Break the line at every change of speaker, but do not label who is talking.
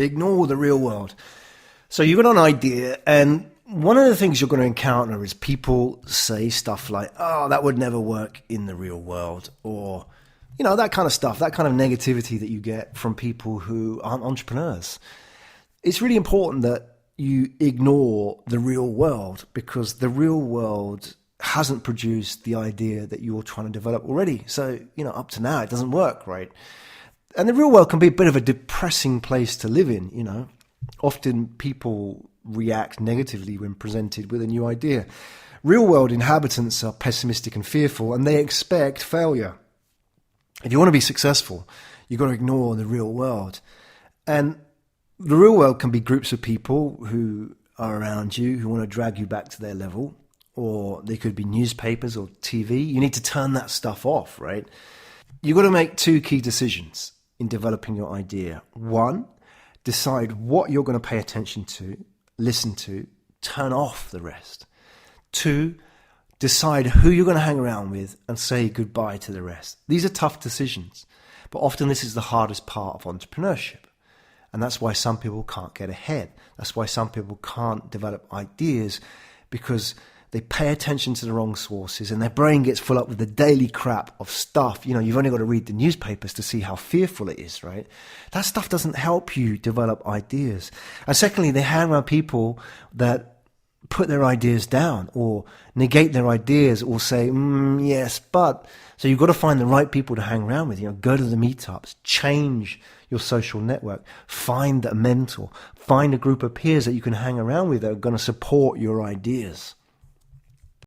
Ignore the real world. So you've got an idea, and one of the things you're going to encounter is people say stuff like, oh, that would never work in the real world, or, that kind of stuff, that kind of negativity that you get from people who aren't entrepreneurs. It's really important that you ignore the real world, because the real world hasn't produced the idea that you're trying to develop already. So, up to now, it doesn't work, right? And the real world can be a bit of a depressing place to live in, Often people react negatively when presented with a new idea. Real world inhabitants are pessimistic and fearful, and they expect failure. If you want to be successful, you've got to ignore the real world. And the real world can be groups of people who are around you, who want to drag you back to their level, or they could be newspapers or TV. You need to turn that stuff off, right? You've got to make two key decisions in developing your idea. One, decide what you're going to pay attention to, listen to, turn off the rest. Two, decide who you're going to hang around with and say goodbye to the rest. These are tough decisions, but often this is the hardest part of entrepreneurship. And that's why some people can't get ahead. That's why some people can't develop ideas, because they pay attention to the wrong sources and their brain gets full up with the daily crap of stuff. You've only got to read the newspapers to see how fearful it is, right? That stuff doesn't help you develop ideas. And secondly, they hang around people that put their ideas down or negate their ideas or say, yes, but. So you've got to find the right people to hang around with. Go to the meetups, change your social network, find a mentor, find a group of peers that you can hang around with that are going to support your ideas.